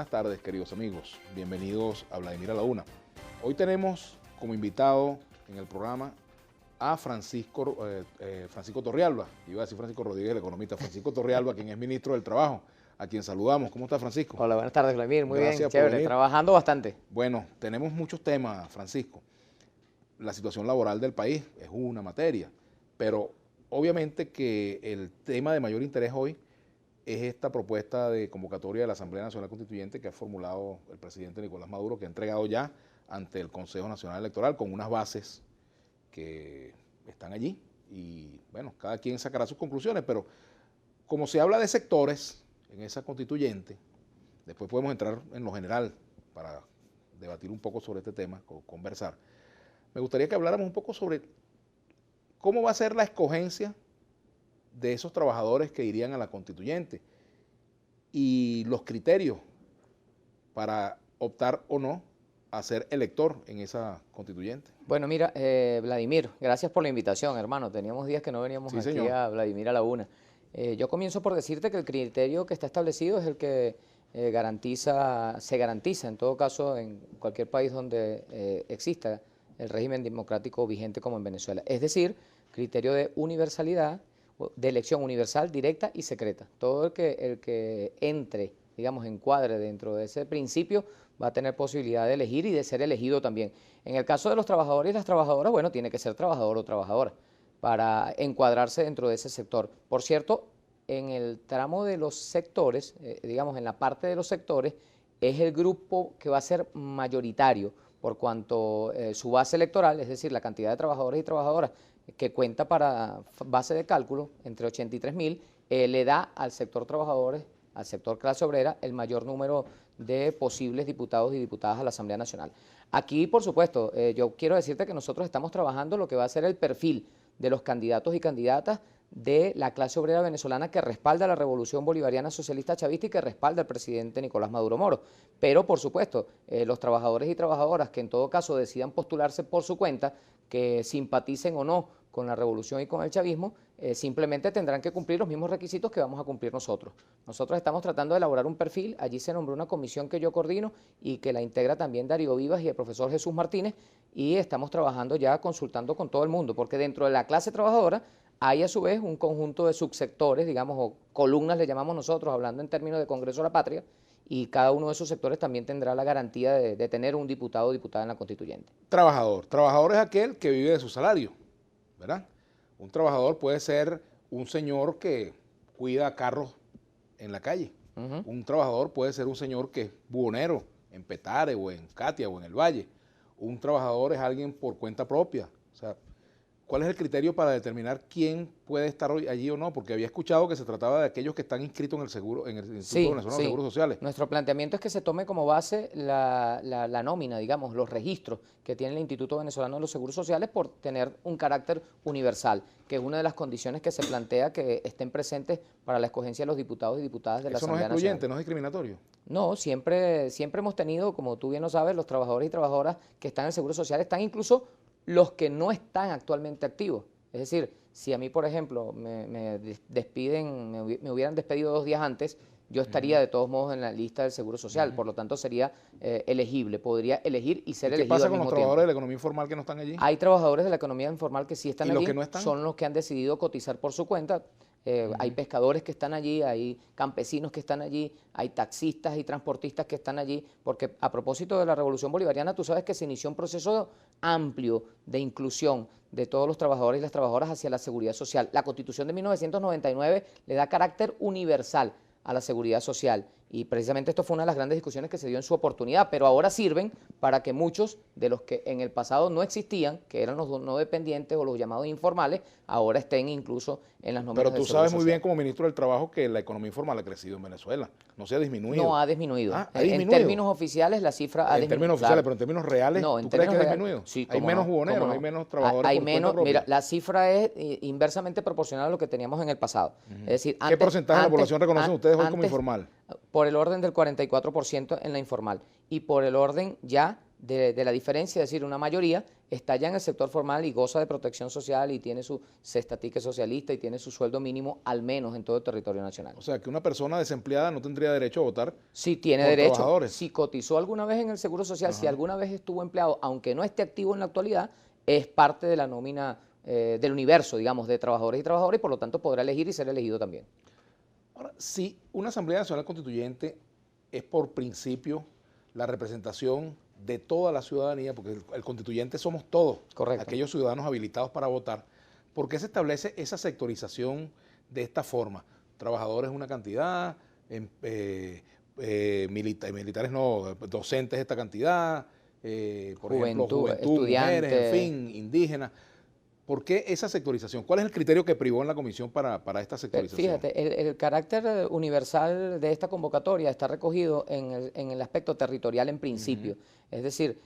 Buenas tardes, queridos amigos. Bienvenidos a Vladimir a la Una. Hoy tenemos como invitado en el programa a Francisco Torrealba. Iba a decir Francisco Rodríguez, el economista. Francisco Torrealba, quien es ministro del Trabajo, a quien saludamos. ¿Cómo está, Francisco? Hola, buenas tardes, Vladimir. Muy Gracias bien, por chévere. venir. Trabajando bastante. Bueno, tenemos muchos temas, Francisco. La situación laboral del país es una materia, pero obviamente que el tema de mayor interés hoy es esta propuesta de convocatoria de la Asamblea Nacional Constituyente que ha formulado el presidente Nicolás Maduro, que ha entregado ya ante el Consejo Nacional Electoral con unas bases que están allí y bueno, cada quien sacará sus conclusiones, pero como se habla de sectores en esa constituyente, después podemos entrar en lo general para debatir un poco sobre este tema, conversar. Me gustaría que habláramos un poco sobre cómo va a ser la escogencia de esos trabajadores que irían a la constituyente y los criterios para optar o no a ser elector en esa constituyente. Bueno, mira, Vladimir, gracias por la invitación, hermano. Teníamos días que no veníamos aquí, señor, a Vladimir a la Una. Yo comienzo por decirte que el criterio que está establecido es el que se garantiza en todo caso en cualquier país donde exista el régimen democrático vigente como en Venezuela. Es decir, criterio de universalidad, de elección universal, directa y secreta. Todo el que entre, digamos, encuadre dentro de ese principio va a tener posibilidad de elegir y de ser elegido también. En el caso de los trabajadores y las trabajadoras, bueno, tiene que ser trabajador o trabajadora para encuadrarse dentro de ese sector. Por cierto, en el tramo de los sectores, digamos, en la parte de los sectores, es el grupo que va a ser mayoritario por cuanto su base electoral, es decir, la cantidad de trabajadores y trabajadoras que cuenta para base de cálculo, entre 83.000, le da al sector trabajadores, al sector clase obrera, el mayor número de posibles diputados y diputadas a la Asamblea Nacional. Aquí, por supuesto, yo quiero decirte que nosotros estamos trabajando lo que va a ser el perfil de los candidatos y candidatas de la clase obrera venezolana que respalda la revolución bolivariana socialista chavista y que respalda al presidente Nicolás Maduro Moro. Pero, por supuesto, los trabajadores y trabajadoras que en todo caso decidan postularse por su cuenta, que simpaticen o no con la revolución y con el chavismo, simplemente tendrán que cumplir los mismos requisitos que vamos a cumplir nosotros. Nosotros estamos tratando de elaborar un perfil, allí se nombró una comisión que yo coordino y que la integra también Darío Vivas y el profesor Jesús Martínez, y estamos trabajando ya consultando con todo el mundo, porque dentro de la clase trabajadora hay a su vez un conjunto de subsectores, digamos, o columnas le llamamos nosotros, hablando en términos de Congreso de la Patria, y cada uno de esos sectores también tendrá la garantía de tener un diputado o diputada en la constituyente. Trabajador es aquel que vive de su salario, ¿verdad? Un trabajador puede ser un señor que cuida carros en la calle. Un trabajador puede ser un señor que es buhonero en Petare o en Catia o en el Valle. Un trabajador es alguien por cuenta propia. O sea, ¿cuál es el criterio para determinar quién puede estar hoy allí o no? Porque había escuchado que se trataba de aquellos que están inscritos en el seguro, en el Instituto Venezolano de Seguros Sociales. Nuestro planteamiento es que se tome como base la nómina, digamos, los registros que tiene el Instituto Venezolano de los Seguros Sociales por tener un carácter universal, que es una de las condiciones que se plantea que estén presentes para la escogencia de los diputados y diputadas de la Asamblea Nacional. ¿Eso no es excluyente, no es discriminatorio? No, siempre hemos tenido, como tú bien lo sabes, los trabajadores y trabajadoras que están en el Seguro Social, están incluso los que no están actualmente activos. Es decir, si a mí, por ejemplo, me despiden, me hubieran despedido 2 días antes, yo estaría de todos modos en la lista del Seguro Social, por lo tanto sería elegible, podría elegir y ser elegido al mismo tiempo. ¿Qué pasa con los trabajadores de la economía informal que no están allí? Hay trabajadores de la economía informal que sí están allí, ¿Y los que no están? son los que han decidido cotizar por su cuenta. Hay pescadores que están allí, hay campesinos que están allí, hay taxistas y transportistas que están allí, porque a propósito de la Revolución Bolivariana, tú sabes que se inició un proceso amplio de inclusión de todos los trabajadores y las trabajadoras hacia la seguridad social. La Constitución de 1999 le da carácter universal a la seguridad social. Y precisamente esto fue una de las grandes discusiones que se dio en su oportunidad, pero ahora sirven para que muchos de los que en el pasado no existían, que eran los no dependientes o los llamados informales, ahora estén incluso en las nóminas. Pero tú sabes muy bien como ministro del Trabajo que la economía informal ha crecido en Venezuela, no se ha disminuido. No, ha disminuido. ¿Ha disminuido? En términos oficiales la cifra ha disminuido. En términos oficiales, pero en términos reales, no, ¿tú crees que ha disminuido? Sí, hay menos buhoneros, hay menos trabajadores hay por menos, cuenta propia. mira, la cifra es inversamente proporcional a lo que teníamos en el pasado. Es decir, ¿qué porcentaje de la población reconocen ustedes hoy como informal? Por el orden del 44% en la informal y por el orden ya de la diferencia, es decir, una mayoría está ya en el sector formal y goza de protección social y tiene su cesta ticket socialista y tiene su sueldo mínimo al menos en todo el territorio nacional. O sea, que una persona desempleada no tendría derecho a votar Sí tiene por derecho, trabajadores. si cotizó alguna vez en el Seguro Social, si alguna vez estuvo empleado, aunque no esté activo en la actualidad, es parte de la nómina del universo, digamos, de trabajadores y trabajadoras y por lo tanto podrá elegir y ser elegido también. Ahora, si una Asamblea Nacional Constituyente es por principio la representación de toda la ciudadanía, porque el constituyente somos todos, Correcto. aquellos ciudadanos habilitados para votar, ¿por qué se establece esa sectorización de esta forma? Trabajadores una cantidad, militares no, docentes esta cantidad, por ejemplo, juventud, estudiantes, mujeres, en fin, indígenas. ¿Por qué esa sectorización? ¿Cuál es el criterio que privó en la comisión para esta sectorización? Fíjate, el carácter universal de esta convocatoria está recogido en el aspecto territorial en principio. Es decir,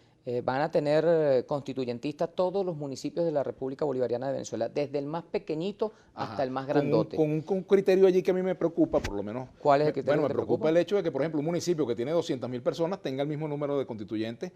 van a tener constituyentistas todos los municipios de la República Bolivariana de Venezuela, desde el más pequeñito hasta el más grandote. Con un criterio allí que a mí me preocupa, por lo menos. ¿Cuál es el criterio? Bueno, me preocupa el hecho de que, por ejemplo, un municipio que tiene 200.000 personas tenga el mismo número de constituyentes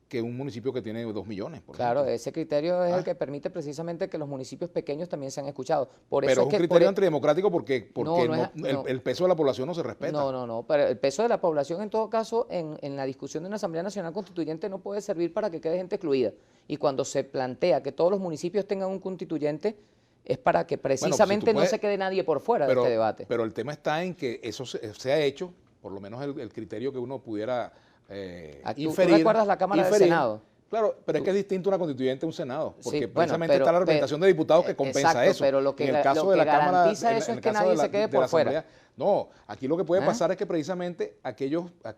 que un municipio que tiene 2 millones. Claro, ese criterio es el que permite precisamente que los municipios pequeños también sean escuchados. Por eso pero es un criterio antidemocrático porque el peso de la población no se respeta. No, pero el peso de la población en todo caso en la discusión de una Asamblea Nacional Constituyente no puede servir para que quede gente excluida. Y cuando se plantea que todos los municipios tengan un constituyente es para que precisamente no se quede nadie por fuera de este debate. Pero el tema está en que eso se ha hecho, por lo menos el criterio que uno pudiera inferir. ¿Tú recuerdas la Cámara del Senado? Claro, pero es que es distinto una constituyente a un Senado, porque Sí, precisamente está la representación de diputados que compensa exacto, eso. Pero lo que, en el caso lo de la que Cámara, garantiza eso es que nadie se quede por fuera. No, aquí lo que puede pasar es que precisamente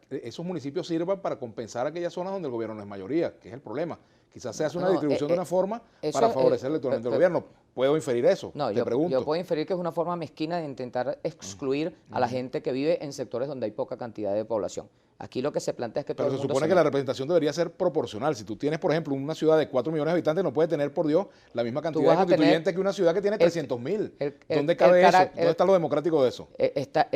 esos municipios sirvan para compensar aquellas zonas donde el gobierno no es mayoría, que es el problema. Quizás se hace una distribución de una forma para favorecer electoralmente al gobierno. ¿Puedo inferir eso? No, te pregunto. Yo puedo inferir que es una forma mezquina de intentar excluir a la gente que vive en sectores donde hay poca cantidad de población. Aquí lo que se plantea es que todo el mundo mundo se supone que la representación debería ser proporcional. Si tú tienes, por ejemplo, una ciudad de 4 millones de habitantes, no puede tener, por Dios, la misma cantidad de constituyentes que una ciudad que tiene 300.000. ¿Dónde cabe eso? ¿Dónde está lo democrático de eso?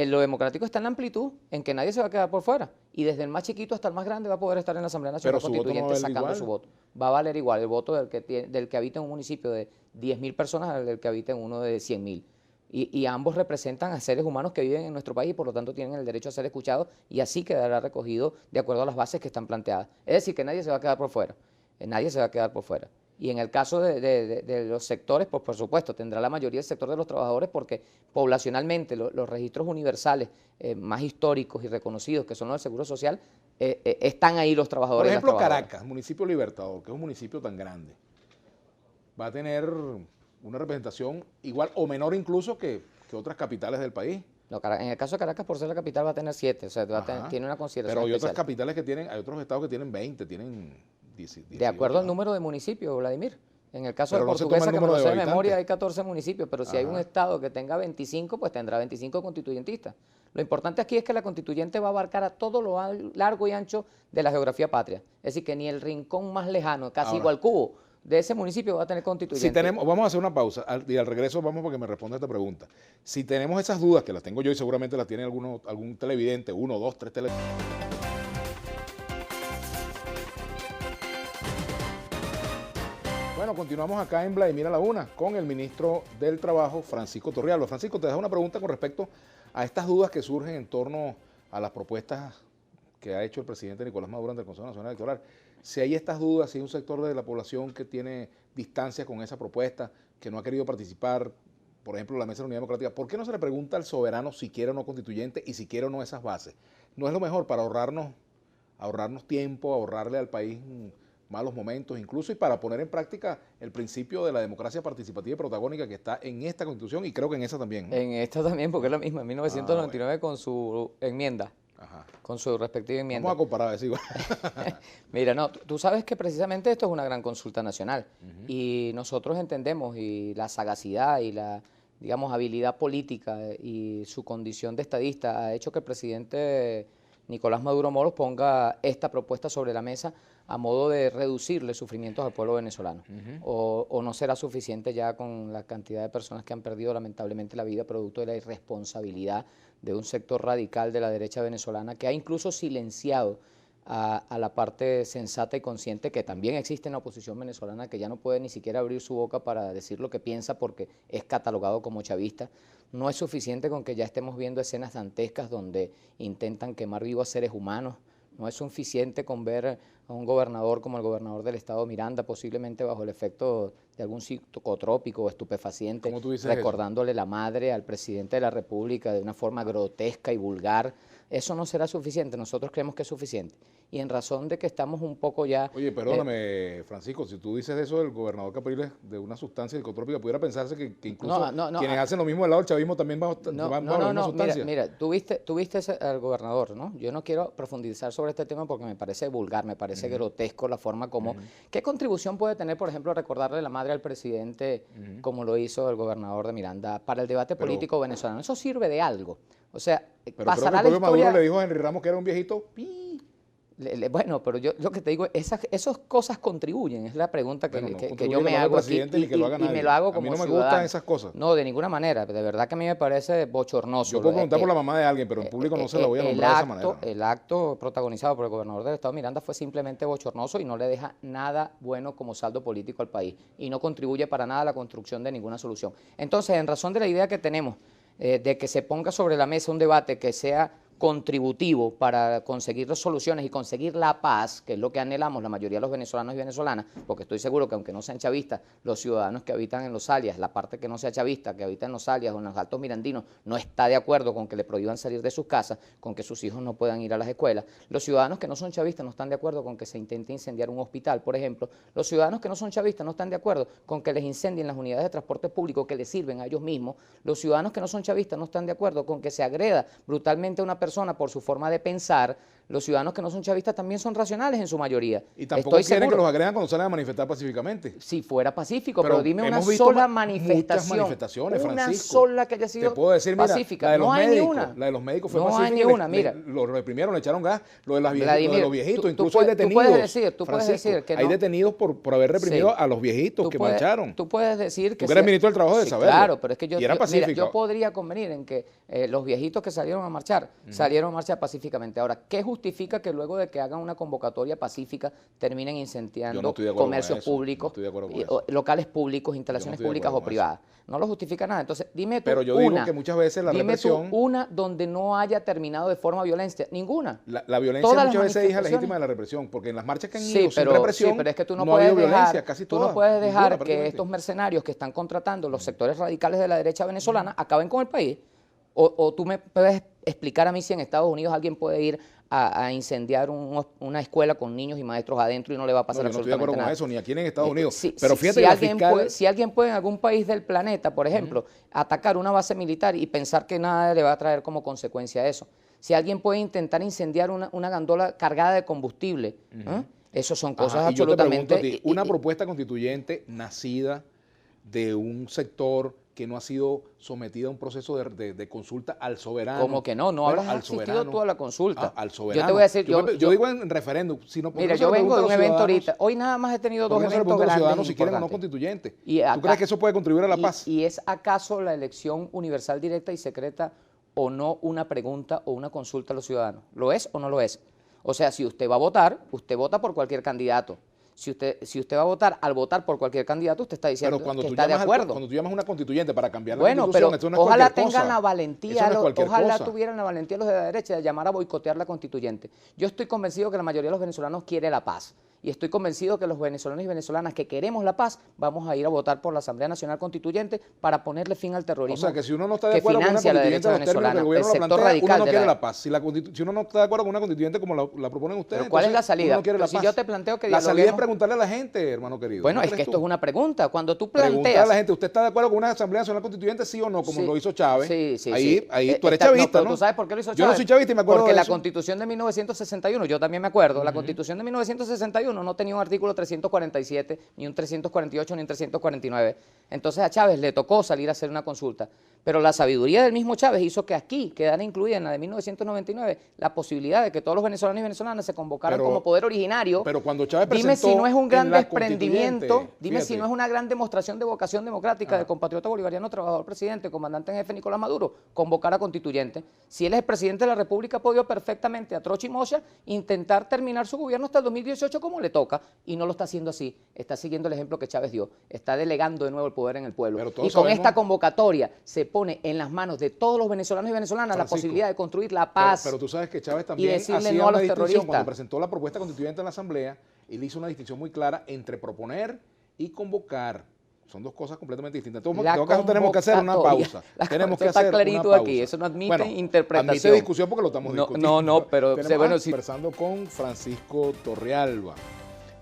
Lo democrático está en la amplitud, en que nadie se va a quedar por fuera. Y desde el más chiquito hasta el más grande va a poder estar en la Asamblea Nacional Constituyente sacando su voto. Va a valer igual el voto del que habita en un municipio de 10.000 personas al del que habita en uno de 100.000. Y ambos representan a seres humanos que viven en nuestro país y por lo tanto tienen el derecho a ser escuchados y así quedará recogido de acuerdo a las bases que están planteadas. Es decir, que nadie se va a quedar por fuera. Nadie se va a quedar por fuera. Y en el caso de los sectores, pues por supuesto, tendrá la mayoría el sector de los trabajadores porque poblacionalmente los registros universales más históricos y reconocidos, que son los del Seguro Social, están ahí los trabajadores. Por ejemplo, y las trabajadoras. Caracas, municipio Libertador, que es un municipio tan grande, va a tener una representación igual o menor incluso que otras capitales del país. No, en el caso de Caracas, por ser la capital, va a tener 7, o sea, tiene una consideración Pero hay especial. otras capitales que tienen, hay otros estados que tienen 20, tienen 18. De acuerdo al número de municipios, Vladimir. En el caso pero de Portuguesa, que me lo sé de memoria, hay 14 municipios, pero si hay un estado que tenga 25, pues tendrá 25 constituyentistas. Lo importante aquí es que la constituyente va a abarcar a todo lo largo y ancho de la geografía patria. Es decir, que ni el rincón más lejano, casi igual Cubo, de ese municipio va a tener constituyente. Vamos a hacer una pausa y al regreso vamos para que me responda esta pregunta. Si tenemos esas dudas, que las tengo yo y seguramente las tiene algún televidente, 1, 2, 3 televidentes. Bueno, continuamos acá en Vladimir a la Una con el ministro del Trabajo, Francisco Torrialba. Francisco, te dejo una pregunta con respecto a estas dudas que surgen en torno a las propuestas que ha hecho el presidente Nicolás Maduro ante el Consejo Nacional Electoral. Si hay estas dudas, si hay un sector de la población que tiene distancia con esa propuesta, que no ha querido participar, por ejemplo, la Mesa de la Unidad Democrática, ¿por qué no se le pregunta al soberano si quiere o no constituyente y si quiere o no esas bases? ¿No es lo mejor para ahorrarnos tiempo, ahorrarle al país malos momentos incluso y para poner en práctica el principio de la democracia participativa y protagónica que está en esta Constitución y creo que en esa también, ¿no? En esta también, porque es la misma, en 1999 con su enmienda. Ajá. Con su respectiva enmienda. Vamos a comparar, decir. Mira, no, tú sabes que precisamente esto es una gran consulta nacional y nosotros entendemos y la sagacidad y la, digamos, habilidad política y su condición de estadista ha hecho que el presidente Nicolás Maduro Moros ponga esta propuesta sobre la mesa a modo de reducirle sufrimientos al pueblo venezolano. O no será suficiente ya con la cantidad de personas que han perdido lamentablemente la vida producto de la irresponsabilidad de un sector radical de la derecha venezolana que ha incluso silenciado a la parte sensata y consciente que también existe en la oposición venezolana, que ya no puede ni siquiera abrir su boca para decir lo que piensa porque es catalogado como chavista. No es suficiente con que ya estemos viendo escenas dantescas donde intentan quemar vivos a seres humanos. No es suficiente con ver a un gobernador como el gobernador del estado Miranda, posiblemente bajo el efecto de algún psicotrópico o estupefaciente, recordándole la madre al presidente de la República de una forma grotesca y vulgar. Eso no será suficiente, nosotros creemos que es suficiente. Y en razón de que estamos un poco ya... Oye, perdóname, Francisco, si tú dices eso del gobernador Capriles, de una sustancia psicotrópica, pudiera pensarse que incluso quienes hacen lo mismo del lado del chavismo también van a una sustancia. Mira, tú viste al gobernador, ¿no? Yo no quiero profundizar sobre este tema porque me parece vulgar, me parece grotesco la forma como... ¿Qué contribución puede tener, por ejemplo, recordarle la madre al presidente como lo hizo el gobernador de Miranda para el debate político venezolano? Eso sirve de algo. O sea, pasará la historia... Maduro le dijo a Henry Ramos que era un viejito... Bueno, pero yo lo que te digo, esas cosas contribuyen, es la pregunta que yo me hago aquí y me lo hago como ciudadano. A mí no me gustan esas cosas. No, de ninguna manera, de verdad que a mí me parece bochornoso. Yo puedo preguntar por la mamá de alguien, pero en público no se la voy a nombrar de esa manera. El acto protagonizado por el gobernador del estado Miranda fue simplemente bochornoso y no le deja nada bueno como saldo político al país y no contribuye para nada a la construcción de ninguna solución. Entonces, en razón de la idea que tenemos de que se ponga sobre la mesa un debate que sea contributivo para conseguir soluciones y conseguir la paz, que es lo que anhelamos la mayoría de los venezolanos y venezolanas, porque estoy seguro que aunque no sean chavistas, los ciudadanos que habitan en los alias, la parte que no sea chavista, que habita en los alias o en los altos mirandinos, no está de acuerdo con que le prohíban salir de sus casas, con que sus hijos no puedan ir a las escuelas. Los ciudadanos que no son chavistas no están de acuerdo con que se intente incendiar un hospital, por ejemplo. Los ciudadanos que no son chavistas no están de acuerdo con que les incendien las unidades de transporte público que les sirven a ellos mismos. Los ciudadanos que no son chavistas no están de acuerdo con que se agreda brutalmente a una persona por su forma de pensar. Los ciudadanos que no son chavistas también son racionales en su mayoría. Y tampoco quieren que los agredan cuando salen a manifestar pacíficamente. Si fuera pacífico, pero dime una sola manifestación. Manifestaciones, una Francisco. sola que haya sido pacífica. No hay ni una. La de los médicos fue pacífica. No hay ni una, mira. Lo reprimieron, le echaron gas. Lo de los viejitos, incluso hay detenidos. Tú puedes decir que no. Hay detenidos por haber reprimido a los viejitos que marcharon. Tú puedes decir que... Tú eres ministro del Trabajo de saberlo. Claro, pero es que yo podría convenir en que los viejitos que salieron a marchar pacíficamente. Ahora, ¿qué justifica que luego de que hagan una convocatoria pacífica terminen incendiando comercios públicos, locales públicos, instalaciones públicas o privadas? No lo justifica nada. Entonces, dime tú pero yo digo que muchas veces la represión... Dime tú una donde no haya terminado de forma violencia. Ninguna. La violencia muchas veces es hija legítima de la represión, porque en las marchas que han ido sin represión, pero es que tú no ha habido puedes violencia, casi todas. Tú no puedes dejar que estos mercenarios que están contratando los sectores radicales de la derecha venezolana acaben con el país. O tú me puedes explicar a mí si en Estados Unidos alguien puede ir a incendiar una escuela con niños y maestros adentro y no le va a pasar absolutamente nada. No estoy de acuerdo con eso, ni aquí ni en Estados Unidos. Pero fíjate si alguien puede en algún país del planeta, por ejemplo, atacar una base militar y pensar que nada le va a traer como consecuencia eso. Si alguien puede intentar incendiar una gandola cargada de combustible, eso son cosas absolutamente... Yo te pregunto a ti, una propuesta constituyente nacida de un sector que no ha sido sometida a un proceso de consulta al soberano. ¿Cómo que no? No habrás asistido tú a la consulta. Al soberano. Yo te voy a decir... Yo digo en referéndum. Mira, yo vengo de un evento ahorita. Hoy nada más he tenido dos eventos grandes ciudadanos si quieren o no constituyentes. ¿Tú crees que eso puede contribuir a la paz? ¿Y es acaso la elección universal, directa y secreta o no una pregunta o una consulta a los ciudadanos? ¿Lo es o no lo es? O sea, si usted va a votar, usted vota por cualquier candidato. Si usted va a votar, al votar por cualquier candidato, usted está diciendo que está de acuerdo. Cuando tú llamas a una constituyente para cambiar la constitución, pero esto no es ojalá cualquier tengan cosa. la valentía, ojalá tuvieran la valentía los de la derecha de llamar a boicotear la constituyente. Yo estoy convencido que la mayoría de los venezolanos quiere la paz. Y estoy convencido que los venezolanos y venezolanas que queremos la paz, vamos a ir a votar por la Asamblea Nacional Constituyente para ponerle fin al terrorismo. O sea, que si uno no está de acuerdo con una constituyente, los términos que el gobierno la plantea, uno no quiere la paz. Si uno no está de acuerdo con una constituyente como la proponen ustedes, ¿pero cuál es la salida? Uno quiere la paz. Si yo te planteo que la salida es preguntarle a la gente, hermano querido. Bueno, es que esto es una pregunta. Cuando tú planteas... Preguntar a la gente, ¿usted está de acuerdo con una Asamblea Nacional Constituyente, sí o no? Como lo hizo Chávez. Sí. Ahí tú eres chavista, ¿no? ¿Tú sabes por qué lo hizo Chávez? Yo no soy chavista y me acuerdo porque de la eso. Constitución de 1961, yo también me acuerdo, la Constitución de 1961 no tenía un artículo 347, ni un 348, ni un 349. Entonces a Chávez le tocó salir a hacer una consulta. Pero la sabiduría del mismo Chávez hizo que aquí quedara incluida en la de 1999 la posibilidad de que todos los venezolanos y venezolanas se convocaran como poder originario. Pero cuando Chávez dime presentó si no es un gran en la desprendimiento, Constituyente, dime si fíjate. no es una gran demostración de vocación democrática del compatriota bolivariano, trabajador, presidente, comandante en jefe Nicolás Maduro, convocar a constituyente. Si él es el presidente de la República, ha podido perfectamente a trocha y mocha intentar terminar su gobierno hasta el 2018 como le toca, y no lo está haciendo así. Está siguiendo el ejemplo que Chávez dio, está delegando de nuevo el poder en el pueblo. Pero Y todos con sabemos- esta convocatoria se pone en las manos de todos los venezolanos y venezolanas la Francisco, posibilidad de construir la paz. Pero tú sabes que Chávez también decirle hacía no a una los distinción terroristas. cuando presentó la propuesta constituyente en la Asamblea. Él hizo una distinción muy clara entre proponer y convocar. Son dos cosas completamente distintas. En La todo caso tenemos que hacer una convocatoria. pausa. Tenemos que Eso está hacer clarito una aquí, pausa. eso no admite Bueno, interpretación. Admite discusión porque lo estamos No, discutiendo. no, pero, Tenemos bueno, si- conversando con Francisco Torrealba.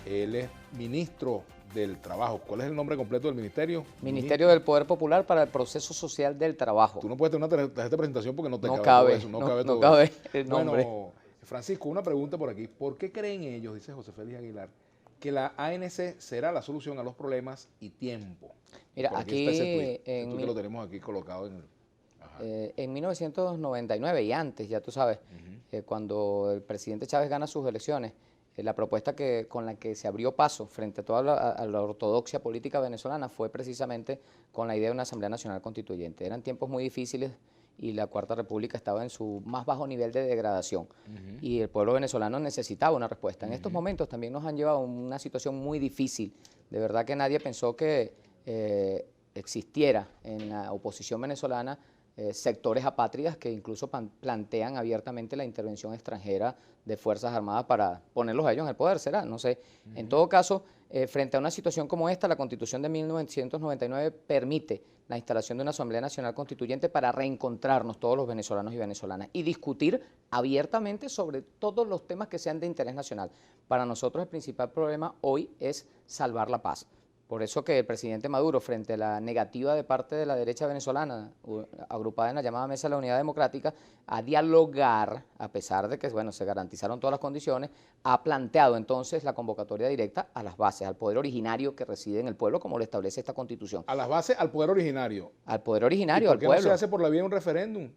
Él es ministro del Trabajo. ¿Cuál es el nombre completo del ministerio? Ministerio del Poder Popular para el Proceso Social del Trabajo. Tú no puedes tener una tarjeta de presentación porque no te No cabe cabe, todo eso. no todo cabe eso. el nombre. Bueno, Francisco, una pregunta por aquí. ¿Por qué creen ellos, dice José Félix Aguilar, que la ANC será la solución a los problemas y tiempo? Mira, Por aquí está ese tuit, en que mi- lo tenemos aquí colocado en... Ajá. En 1999 y antes, ya tú sabes, cuando el presidente Chávez gana sus elecciones, la propuesta con la que se abrió paso frente a toda a la ortodoxia política venezolana fue precisamente con la idea de una Asamblea Nacional Constituyente. Eran tiempos muy difíciles y la Cuarta República estaba en su más bajo nivel de degradación y el pueblo venezolano necesitaba una respuesta. En estos momentos también nos han llevado a una situación muy difícil. De verdad que nadie pensó que existiera en la oposición venezolana sectores apátridas que incluso plantean abiertamente la intervención extranjera de Fuerzas Armadas para ponerlos a ellos en el poder, ¿será? No sé. En todo caso, frente a una situación como esta, la Constitución de 1999 permite la instalación de una Asamblea Nacional Constituyente para reencontrarnos todos los venezolanos y venezolanas y discutir abiertamente sobre todos los temas que sean de interés nacional. Para nosotros el principal problema hoy es salvar la paz. Por eso que el presidente Maduro, frente a la negativa de parte de la derecha venezolana, agrupada en la llamada Mesa de la Unidad Democrática, a dialogar, a pesar de que bueno, se garantizaron todas las condiciones, ha planteado entonces la convocatoria directa a las bases, al poder originario que reside en el pueblo, como lo establece esta Constitución. A las bases, al poder originario. Al poder originario, ¿Y por al qué pueblo. no se hace por la vía de un referéndum?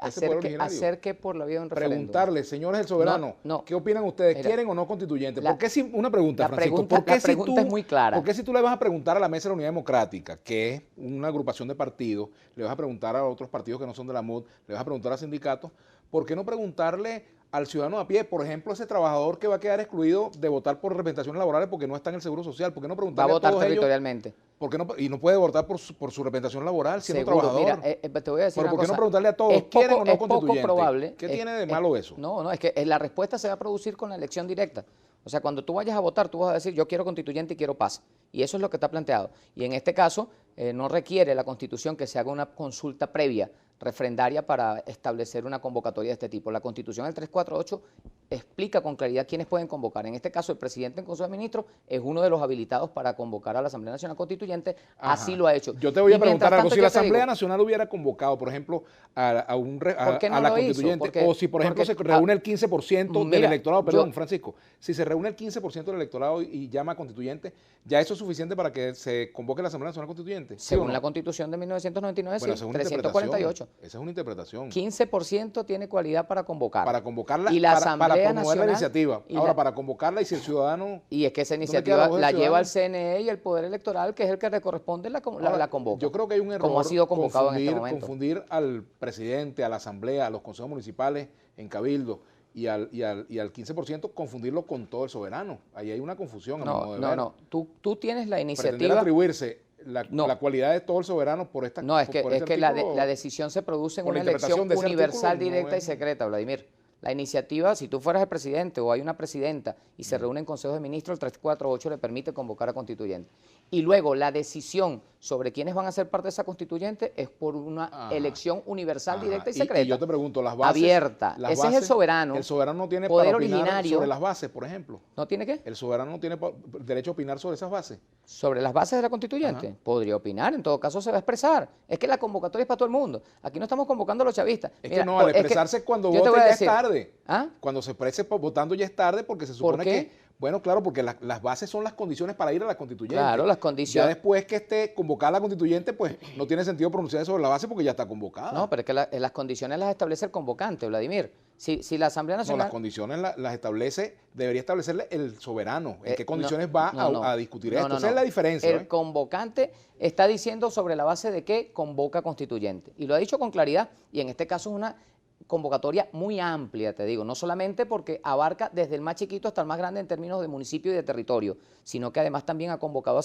Hacer que por la vía de un referéndum. Preguntarle, señores del soberano, No. ¿qué opinan ustedes? Mira, ¿Quieren o no constituyentes? la- ¿Por qué si, una pregunta, la Francisco, pregunta- ¿por qué la pregunta es muy clara. ¿por qué si tú le vas a preguntar a la Mesa de la Unidad Democrática, que es una agrupación de partidos, le vas a preguntar a otros partidos que no son de la MUD, le vas a preguntar a sindicatos, ¿por qué no preguntarle al ciudadano a pie, por ejemplo, ese trabajador que va a quedar excluido de votar por representaciones laborales porque no está en el Seguro Social? ¿Por qué no Va a preguntarle votar todos ellos? territorialmente. ¿Por qué no, y no puede votar por su representación laboral siendo Seguro. trabajador? Mira, te voy a decir Pero una ¿por qué no cosa. preguntarle a todos, Es quieren poco- o no es poco constituyentes? probable. ¿Qué tiene de malo eso? No, es que la respuesta se va a producir con la elección directa. O sea, cuando tú vayas a votar, tú vas a decir, yo quiero constituyente y quiero paz. Y eso es lo que está planteado. Y en este caso, no requiere la Constitución que se haga una consulta previa, refrendaria, para establecer una convocatoria de este tipo. La Constitución del 348 explica con claridad quiénes pueden convocar. En este caso, el presidente en Consejo de Ministros es uno de los habilitados para convocar a la Asamblea Nacional Constituyente. Ajá. Así lo ha hecho. Yo te voy a Y preguntar mientras algo. tanto, Si la yo te digo, Asamblea Nacional hubiera convocado, por ejemplo, ¿Por qué no a la lo hizo? constituyente, Porque- o si, por ejemplo, se porque- reúne el 15% del Mira, electorado, perdón, yo- Francisco, si se reúne el 15% del electorado y llama a constituyente, ¿ya eso es suficiente para que se convoque la Asamblea Nacional Constituyente? ¿Sí o según no? la Constitución de 1999, Bueno, sí, esa es una 348. interpretación. Esa es una interpretación. 15% tiene cualidad para convocar. Para convocarla, y la para Asamblea promover Nacional, la iniciativa. y Ahora, la- para convocarla y si el ciudadano... Y es que esa ¿Dónde queda iniciativa la voz del la lleva al ciudadano? CNE y el Poder Electoral, que es el que le corresponde, la Ahora, convoca. Yo creo que hay un error como ha sido convocado en este momento. confundir al presidente, a la asamblea, a los consejos municipales en Cabildo y al 15%, confundirlo con todo el soberano. Ahí hay una confusión. a mi modo de ver. No. Tú tienes la Pretender iniciativa. atribuirse No. la cualidad de todo el soberano por esta No, es que, por es este que artículo, la decisión se produce en por la una elección interpretación de ese universal, artículo, no directa y es- secreta, Vladimir. La iniciativa, si tú fueras el presidente o hay una presidenta y se reúne en Consejo de Ministros, el 348 le permite convocar a constituyente. Y luego la decisión sobre quiénes van a ser parte de esa constituyente es por una Ajá. elección universal, Ajá. directa y secreta. Y yo te pregunto, las bases... Abierta. las Ese es el soberano. El soberano no tiene Poder para opinar originario. sobre las bases, por ejemplo. ¿No tiene qué? El soberano no tiene derecho a opinar sobre esas bases. Sobre las bases de la constituyente. Ajá. Podría opinar, en todo caso se va a expresar. Es que la convocatoria es para todo el mundo. Aquí no estamos convocando a los chavistas. Es Mira, que no, al es que expresarse cuando yo te vote voy a ya decir- es tarde. ¿Ah? Cuando se exprese votando ya es tarde porque se supone qué? que Bueno, claro, porque las bases son las condiciones para ir a la constituyente. Claro, las Ya condiciones. después que esté convocada la constituyente, pues no tiene sentido pronunciar sobre la base porque ya está convocada. No, pero es que las condiciones las establece el convocante, Vladimir. Si la Asamblea No, Nacional... las condiciones las establece, debería establecerle el soberano. ¿En qué condiciones no, va no. a discutir No, esto? no, Esa es no. la diferencia. El convocante está diciendo sobre la base de que convoca constituyente. Y lo ha dicho con claridad, y en este caso es una convocatoria muy amplia, te digo, no solamente porque abarca desde el más chiquito hasta el más grande en términos de municipio y de territorio, sino que además también ha convocado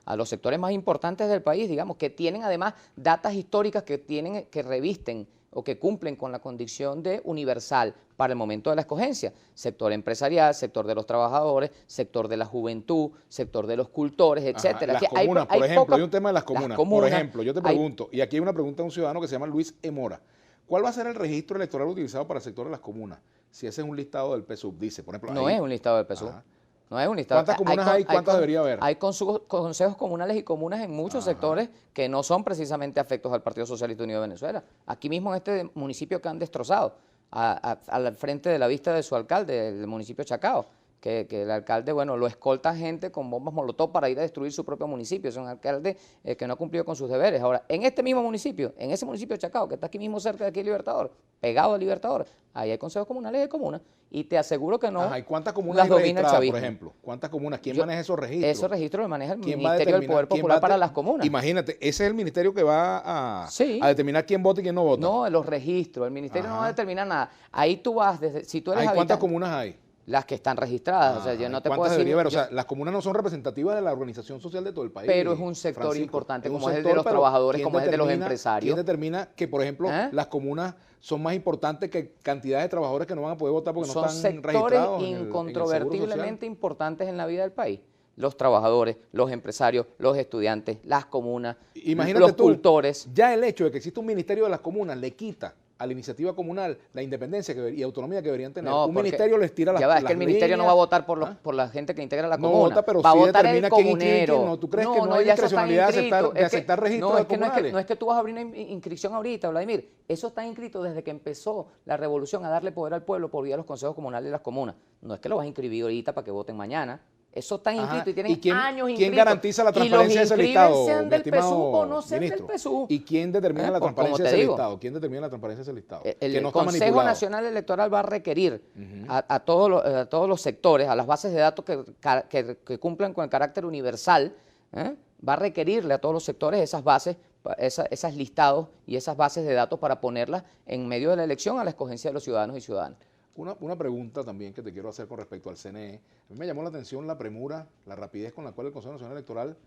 a los sectores más importantes del país, digamos, que tienen además datas históricas que revisten o que cumplen con la condición de universal para el momento de la escogencia. Sector empresarial, sector de los trabajadores, sector de la juventud, sector de los cultores, etcétera. Las Que comunas, por ejemplo, hay un tema de las comunas. Por comunas, ejemplo, yo te pregunto, y aquí hay una pregunta de un ciudadano que se llama Luis Emora. ¿Cuál va a ser el registro electoral utilizado para el sector de las comunas? Si ese es un listado del PSUV, dice, por ejemplo. No ahí, es un listado del PSUV. Ajá. No es un listado. ¿Cuántas comunas hay? ¿Cuántas debería haber? Hay consejos comunales y comunas en muchos sectores que no son precisamente afectos al Partido Socialista Unido de Venezuela. Aquí mismo en este municipio que han destrozado, al frente de la vista de su alcalde, el municipio de Chacao, que el alcalde, bueno, lo escolta gente con bombas molotov para ir a destruir su propio municipio. Es un alcalde que no ha cumplido con sus deberes. Ahora, en este mismo municipio, en ese municipio de Chacao, que está aquí mismo cerca de aquí Libertador, pegado a Libertador, ahí hay consejos comunales de comunas. Y te aseguro que no. Ajá, ¿y cuántas comunas las hay domina el registradas, chavismo. por ejemplo? ¿Cuántas comunas? ¿Quién maneja esos registros? Esos registros los maneja el ¿Quién va a Ministerio del Poder quién Popular va para las comunas. Imagínate, ese es el ministerio que va a Sí. determinar quién vota y quién no vota. No, los registros. El ministerio no va a determinar nada. Ahí tú vas, si tú eres ¿Hay cuántas habitante, comunas hay? las que están registradas. O sea, yo no te puedo ¿Cuántas decir. debería haber? O sea, las comunas no son representativas de la organización social de todo el país. Pero es un sector Francisco, importante, es un como es el de sector, los pero trabajadores, ¿quién como es el de los determina- empresarios? ¿Quién determina que, por ejemplo, ¿Eh? las comunas son más importantes que cantidad de trabajadores que no van a poder votar porque Son no están sectores registrados en el incontrovertiblemente importantes en la vida del país. Los trabajadores, los empresarios, los estudiantes, las comunas, Imagínate los tú, cultores. ya el hecho de que exista un ministerio de las comunas le quita a la iniciativa comunal la independencia y autonomía que deberían tener. No, un porque ministerio les tira las ya va, es que el ministerio no va a votar por la gente que integra la comuna. vota, pero va a sí votar el determina quién inscribe y quién comunero. no. ¿Tú crees que no hay ya eso está discrecionalidad de inscrito. aceptar registros no, es que comunales? no es que tú vas a abrir una inscripción ahorita, Vladimir. Eso está inscrito desde que empezó la revolución a darle poder al pueblo por vía de los consejos comunales de las comunas. No es que lo vas a inscribir ahorita para que voten mañana. Eso está inscrito y tienen años inscritos. ¿Quién garantiza la transparencia de ese listado? Sean del mi estimado PSUV o no sean del ministro? PSUV. ¿Y quién determina la Como transparencia te de ese digo. listado? ¿Quién determina la transparencia de ese listado? El Que no está Consejo manipulado. Nacional Electoral va a requerir a todos los sectores, a las bases de datos que cumplan con el carácter universal, va a requerirle a todos los sectores esas bases, esas listados y esas bases de datos para ponerlas en medio de la elección a la escogencia de los ciudadanos y ciudadanas. Una pregunta también que te quiero hacer con respecto al CNE. A mí me llamó la atención la premura, la rapidez con la cual el Consejo Nacional Electoral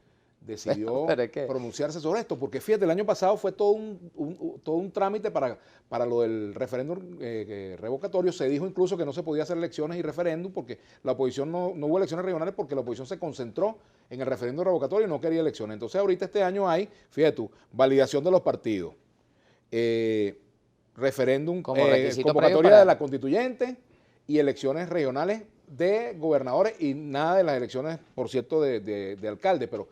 decidió Pero es que- pronunciarse sobre esto, porque fíjate, el año pasado fue todo un trámite para lo del referéndum revocatorio. Se dijo incluso que no se podía hacer elecciones y referéndum porque la oposición no hubo elecciones regionales porque la oposición se concentró en el referéndum revocatorio y no quería elecciones. Entonces ahorita este año hay, fíjate tú, validación de los partidos, referéndum, Como requisito previo convocatoria para- de la constituyente y elecciones regionales de gobernadores y nada de las elecciones, por cierto, de alcalde. Pero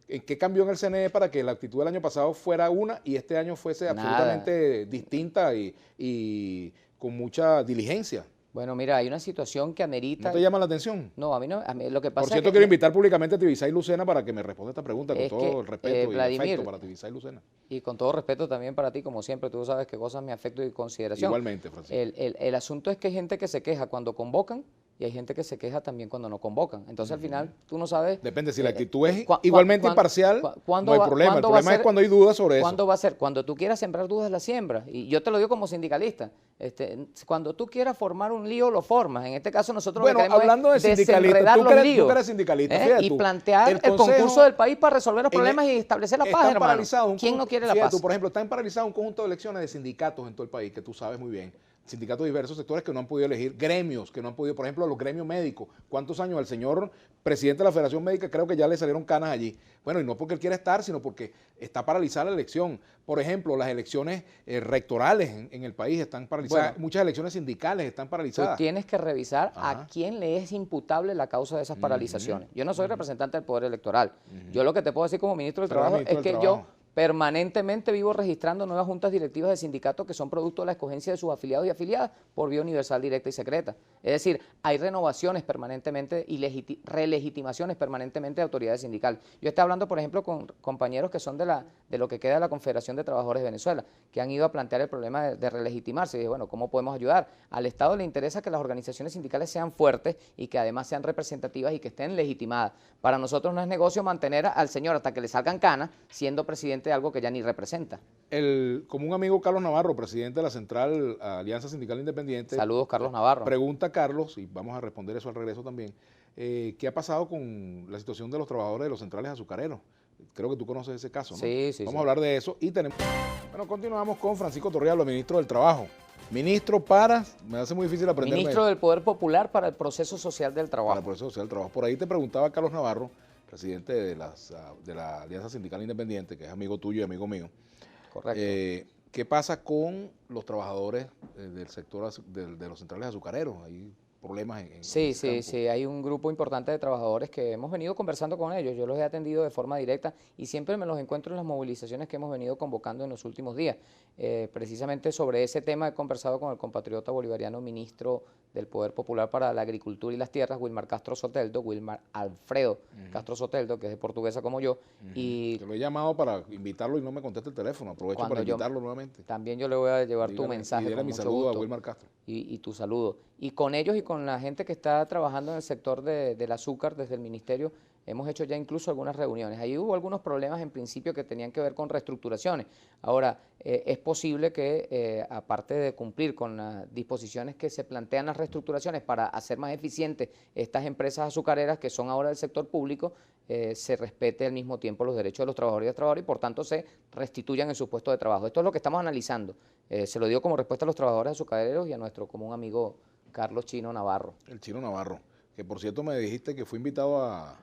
¿en qué cambió en el CNE para que la actitud del año pasado fuera una y este año fuese Nada. absolutamente distinta y con mucha diligencia? Bueno, mira, hay una situación que amerita... ¿No te llama la atención? No, a mí no, lo que pasa Por cierto, es que... quiero invitar públicamente a Tibisay Lucena para que me responda esta pregunta con Es todo que, el respeto y Vladimir, afecto para Tibisay Lucena. Y con todo respeto también para ti, como siempre, tú sabes que gozas mi afecto y consideración. Igualmente, Francisco. El asunto es que hay gente que se queja cuando convocan y hay gente que se queja también cuando no convocan. Entonces, al final, tú no sabes... Depende, si la actitud es cua- igualmente cua- imparcial, ¿cuándo no hay va- problema. El cuándo va a problema es ser- cuando hay dudas sobre eso. ¿Cuándo va a ser? Cuando tú quieras sembrar dudas, las siembras. Y yo te lo digo como sindicalista. Cuando tú quieras formar un lío, lo formas. En este caso, nosotros Bueno, lo que queremos hablando de es sindicalista, desenredar tú los que eres- tú líos, que eres sindicalista, ¿eh? fíjate Y tú, plantear el Consejo- concurso del país para resolver los en problemas el- y establecer la paz, están hermano. paralizados ¿Quién no quiere la fíjate paz? tú, por ejemplo, están paralizados un conjunto de elecciones de sindicatos en todo el país, que tú sabes muy bien. Sindicatos de diversos sectores que no han podido elegir, gremios que no han podido, por ejemplo, los gremios médicos. ¿Cuántos años al señor presidente de la Federación Médica creo que ya le salieron canas allí? Bueno, y no porque él quiera estar, sino porque está paralizada la elección. Por ejemplo, las elecciones rectorales en el país están paralizadas. Bueno, muchas elecciones sindicales están Tú paralizadas. tienes que revisar Ajá. a quién le es imputable la causa de esas paralizaciones. Yo no soy representante del Poder Electoral. Yo lo que te puedo decir como ministro del Pero eres Trabajo ministro es que del yo Trabajo. permanentemente vivo registrando nuevas juntas directivas de sindicatos que son producto de la escogencia de sus afiliados y afiliadas por vía universal, directa y secreta. Es decir, hay renovaciones permanentemente y relegitimaciones permanentemente de autoridades sindicales. Yo estoy hablando, por ejemplo, con compañeros que son de lo que queda de la Confederación de Trabajadores de Venezuela, que han ido a plantear el problema de relegitimarse. Y dije, bueno, ¿cómo podemos ayudar? Al Estado le interesa que las organizaciones sindicales sean fuertes y que además sean representativas y que estén legitimadas. Para nosotros no es negocio mantener al señor hasta que le salgan canas siendo presidente de algo que ya ni representa. El común amigo Carlos Navarro, presidente de la Central Alianza Sindical Independiente. Saludos, Carlos Navarro. Pregunta Carlos, y vamos a responder eso al regreso también, ¿qué ha pasado con la situación de los trabajadores de los centrales azucareros? Creo que tú conoces ese caso, ¿no? Sí, sí. Vamos a hablar de eso y tenemos... Bueno, continuamos con Francisco Torrialba, ministro del Trabajo. Ministro para, me hace muy difícil aprenderme. Ministro del Poder Popular para el proceso social del trabajo. Para el proceso social del trabajo. Por ahí te preguntaba Carlos Navarro, presidente de la Alianza Sindical Independiente, que es amigo tuyo y amigo mío. Correcto. ¿Qué pasa con los trabajadores del sector de los centrales azucareros? ¿Hay problemas en Sí, ese campo? sí, hay un grupo importante de trabajadores que hemos venido conversando con ellos. Yo los he atendido de forma directa y siempre me los encuentro en las movilizaciones que hemos venido convocando en los últimos días. Precisamente sobre ese tema he conversado con el compatriota bolivariano ministro del Poder Popular para la Agricultura y las Tierras, Wilmar Castro Soteldo, Wilmar Alfredo Castro Soteldo, que es de portuguesa como yo. Y te lo he llamado para invitarlo y no me contesta el teléfono. Aprovecho para invitarlo nuevamente. También yo le voy a llevar tu mensaje. Y dile mi saludo a Wilmar Castro. Y tu saludo. Y con ellos y con la gente que está trabajando en el sector del azúcar desde el ministerio, hemos hecho ya incluso algunas reuniones. Ahí hubo algunos problemas en principio que tenían que ver con reestructuraciones. Ahora, es posible que, aparte de cumplir con las disposiciones que se plantean las reestructuraciones para hacer más eficientes estas empresas azucareras que son ahora del sector público, se respete al mismo tiempo los derechos de los trabajadores y las trabajadoras y por tanto se restituyan en su puesto de trabajo. Esto es lo que estamos analizando. Se lo digo como respuesta a los trabajadores azucareros y a nuestro común amigo Carlos Chino Navarro. El Chino Navarro, que por cierto me dijiste que fue invitado a...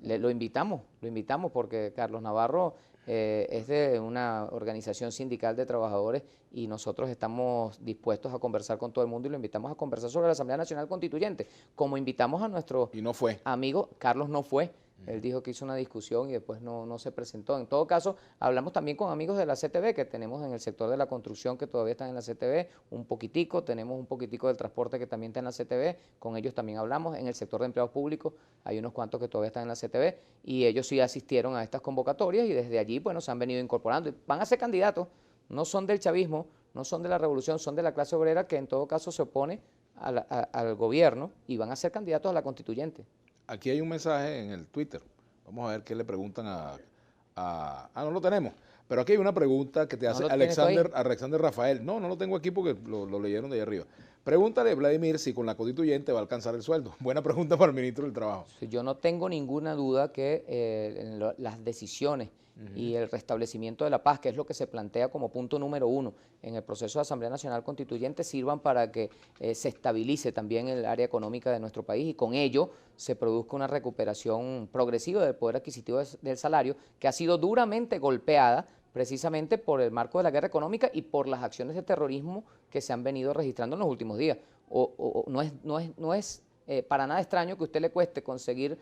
Lo invitamos porque Carlos Navarro es de una organización sindical de trabajadores y nosotros estamos dispuestos a conversar con todo el mundo y lo invitamos a conversar sobre la Asamblea Nacional Constituyente, como invitamos a nuestro amigo. Carlos no fue. Él dijo que hizo una discusión y después no se presentó. En todo caso, hablamos también con amigos de la CTV que tenemos en el sector de la construcción que todavía están en la CTV, un poquitico, tenemos un poquitico del transporte que también está en la CTV, con ellos también hablamos. En el sector de empleados públicos hay unos cuantos que todavía están en la CTV y ellos sí asistieron a estas convocatorias y desde allí, bueno, se han venido incorporando. Van a ser candidatos, no son del chavismo, no son de la revolución, son de la clase obrera que en todo caso se opone al gobierno y van a ser candidatos a la constituyente. Aquí hay un mensaje en el Twitter. Vamos a ver qué le preguntan no lo tenemos. Pero aquí hay una pregunta que te hace Alexander Rafael. No lo tengo aquí porque lo leyeron de ahí arriba. Pregúntale, Vladimir, si con la constituyente va a alcanzar el sueldo. Buena pregunta para el ministro del Trabajo. Yo no tengo ninguna duda que las decisiones y el restablecimiento de la paz, que es lo que se plantea como punto número 1 en el proceso de Asamblea Nacional Constituyente, sirvan para que se estabilice también el área económica de nuestro país y con ello se produzca una recuperación progresiva del poder adquisitivo del salario, que ha sido duramente golpeada precisamente por el marco de la guerra económica y por las acciones de terrorismo que se han venido registrando en los últimos días. No es para nada extraño que a usted le cueste conseguir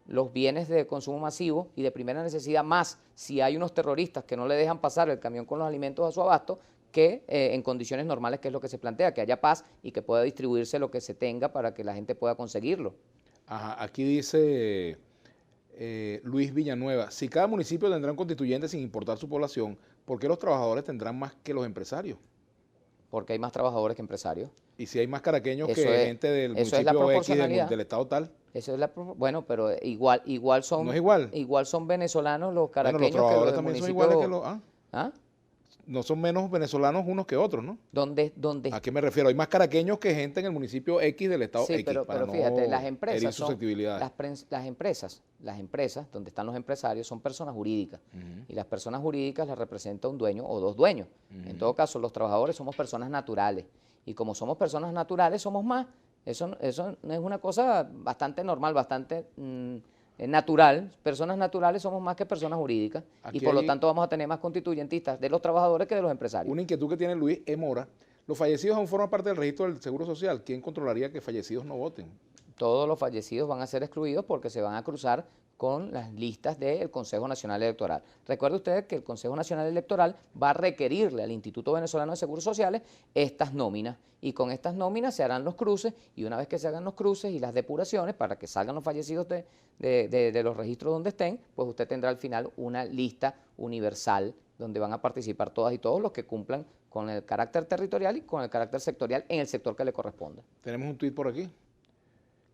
los bienes de consumo masivo y de primera necesidad, más si hay unos terroristas que no le dejan pasar el camión con los alimentos a su abasto, que en condiciones normales, que es lo que se plantea, que haya paz y que pueda distribuirse lo que se tenga para que la gente pueda conseguirlo. Ajá, aquí dice Luis Villanueva, si cada municipio tendrá un constituyente sin importar su población, ¿por qué los trabajadores tendrán más que los empresarios? Porque hay más trabajadores que empresarios. Y si hay más caraqueños que gente del municipio X del estado tal. Eso es bueno, pero igual son. ¿No es igual? Igual son venezolanos los caraqueños los trabajadores que los también municipios. son iguales que los. ¿Ah? No son menos venezolanos unos que otros, ¿no? ¿Dónde? ¿A qué me refiero? Hay más caraqueños que gente en el municipio X del estado sí, X. Pero fíjate, las empresas son las empresas donde están los empresarios son personas jurídicas y las personas jurídicas las representa un dueño o dos dueños. En todo caso, los trabajadores somos personas naturales y como somos personas naturales somos más. Eso es una cosa bastante normal, bastante natural. Personas naturales somos más que personas jurídicas y por lo tanto vamos a tener más constituyentistas de los trabajadores que de los empresarios. Una inquietud que tiene Luis E. Mora, los fallecidos aún forman parte del registro del Seguro Social. ¿Quién controlaría que fallecidos no voten? Todos los fallecidos van a ser excluidos porque se van a cruzar con las listas del Consejo Nacional Electoral. Recuerde usted que el Consejo Nacional Electoral va a requerirle al Instituto Venezolano de Seguros Sociales estas nóminas, y con estas nóminas se harán los cruces, y una vez que se hagan los cruces y las depuraciones para que salgan los fallecidos de los registros donde estén, pues usted tendrá al final una lista universal donde van a participar todas y todos los que cumplan con el carácter territorial y con el carácter sectorial en el sector que le corresponda. Tenemos un tuit por aquí.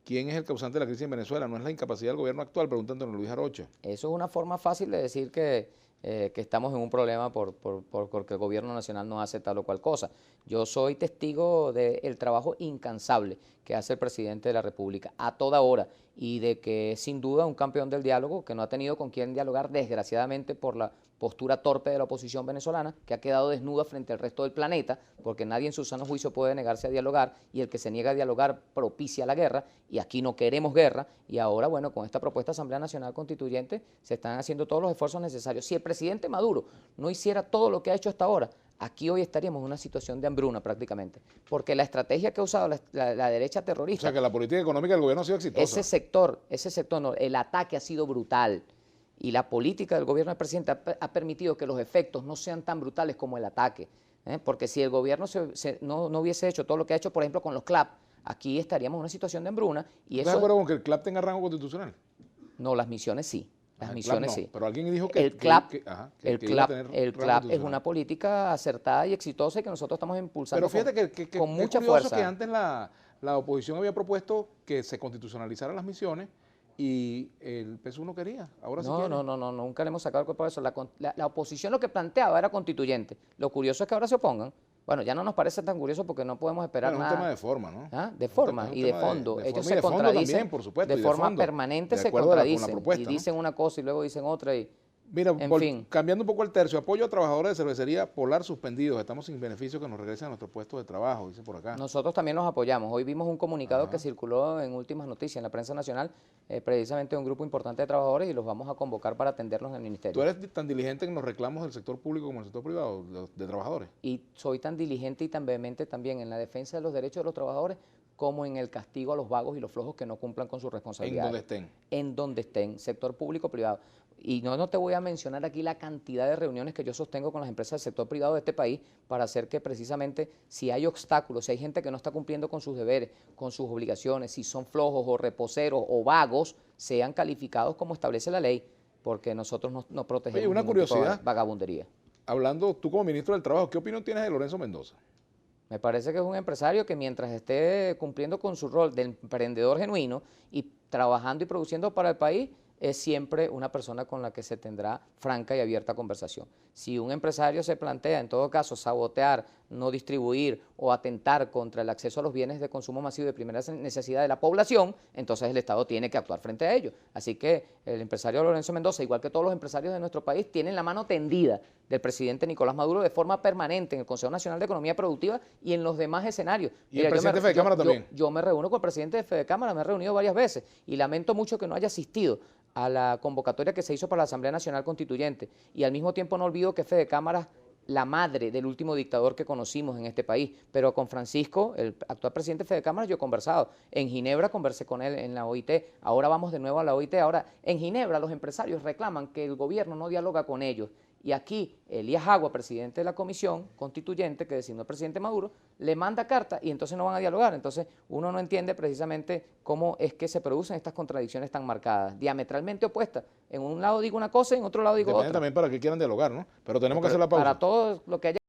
¿Quién es el causante de la crisis en Venezuela? ¿No es la incapacidad del gobierno actual? Preguntando a Luis Arocha. Eso es una forma fácil de decir que estamos en un problema porque el gobierno nacional no hace tal o cual cosa. Yo soy testigo del trabajo incansable que hace el presidente de la República a toda hora, y de que es sin duda un campeón del diálogo, que no ha tenido con quién dialogar, desgraciadamente por la postura torpe de la oposición venezolana, que ha quedado desnuda frente al resto del planeta, porque nadie en su sano juicio puede negarse a dialogar, y el que se niega a dialogar propicia la guerra, y aquí no queremos guerra. Y ahora, bueno, con esta propuesta de Asamblea Nacional Constituyente se están haciendo todos los esfuerzos necesarios. Si el presidente Maduro no hiciera todo lo que ha hecho hasta ahora, aquí hoy estaríamos en una situación de hambruna prácticamente, porque la estrategia que ha usado la derecha terrorista... O sea, que la política económica del gobierno ha sido exitosa. Ese sector no, el ataque ha sido brutal, y la política del gobierno del presidente ha permitido que los efectos no sean tan brutales como el ataque, porque si el gobierno no hubiese hecho todo lo que ha hecho, por ejemplo, con los CLAP, aquí estaríamos en una situación de hambruna. Y ¿Estás de acuerdo con que el CLAP tenga rango constitucional? No, las misiones sí. Las misiones sí. Pero alguien dijo que el CLAP el CLAP es una política acertada y exitosa, y que nosotros estamos impulsando. Pero fíjate que con mucha curioso fuerza. Que antes la oposición había propuesto que se constitucionalizaran las misiones y el PSUV no quería. Ahora sí quiere. No, nunca le hemos sacado el cuerpo de eso. La oposición lo que planteaba era constituyente. Lo curioso es que ahora se opongan. Bueno, ya no nos parece tan curioso porque no podemos esperar nada. Es un tema de forma, ¿no? ¿Ah? De forma y de fondo. Ellos se contradicen también, por supuesto, de forma permanente, se contradicen y dicen una cosa y luego dicen otra. Mira, en fin. Cambiando un poco el tercio, apoyo a trabajadores de cervecería Polar suspendidos. Estamos sin beneficio, que nos regresen a nuestros puestos de trabajo, dice por acá. Nosotros también los apoyamos. Hoy vimos un comunicado que circuló en últimas noticias en la prensa nacional, precisamente de un grupo importante de trabajadores, y los vamos a convocar para atenderlos en el ministerio. ¿Tú eres tan diligente en los reclamos del sector público como del sector privado, de trabajadores? Y soy tan diligente y tan vehemente también en la defensa de los derechos de los trabajadores como en el castigo a los vagos y los flojos que no cumplan con sus responsabilidades. En donde estén. En donde estén, sector público, privado. Y no te voy a mencionar aquí la cantidad de reuniones que yo sostengo con las empresas del sector privado de este país para hacer que precisamente, si hay obstáculos, si hay gente que no está cumpliendo con sus deberes, con sus obligaciones, si son flojos o reposeros o vagos, sean calificados como establece la ley, porque nosotros no protegemos. Oye, una curiosidad, vagabundería. Hablando tú como ministro del Trabajo, ¿qué opinión tienes de Lorenzo Mendoza? Me parece que es un empresario que, mientras esté cumpliendo con su rol de emprendedor genuino y trabajando y produciendo para el país, es siempre una persona con la que se tendrá franca y abierta conversación. Si un empresario se plantea, en todo caso, sabotear, no distribuir o atentar contra el acceso a los bienes de consumo masivo de primera necesidad de la población, entonces el Estado tiene que actuar frente a ello. Así que el empresario Lorenzo Mendoza, igual que todos los empresarios de nuestro país, tienen la mano tendida del presidente Nicolás Maduro de forma permanente en el Consejo Nacional de Economía Productiva y en los demás escenarios. ¿Y el presidente de Fedecámara también? Yo me reúno con el presidente de Fedecámara, me he reunido varias veces, y lamento mucho que no haya asistido a la convocatoria que se hizo para la Asamblea Nacional Constituyente, y al mismo tiempo no olvido que Fedecámara, la madre del último dictador que conocimos en este país, pero con Francisco, el actual presidente de Fedecámara, yo he conversado. En Ginebra conversé con él en la OIT, ahora vamos de nuevo a la OIT. Ahora, en Ginebra los empresarios reclaman que el gobierno no dialoga con ellos, y aquí Elías Agua, presidente de la comisión constituyente que designó el presidente Maduro, le manda carta y entonces no van a dialogar. Entonces uno no entiende precisamente cómo es que se producen estas contradicciones tan marcadas, diametralmente opuestas. En un lado digo una cosa y en otro lado digo otra. También para que quieran dialogar, ¿no? Pero tenemos que hacer la pausa. Para todo lo que haya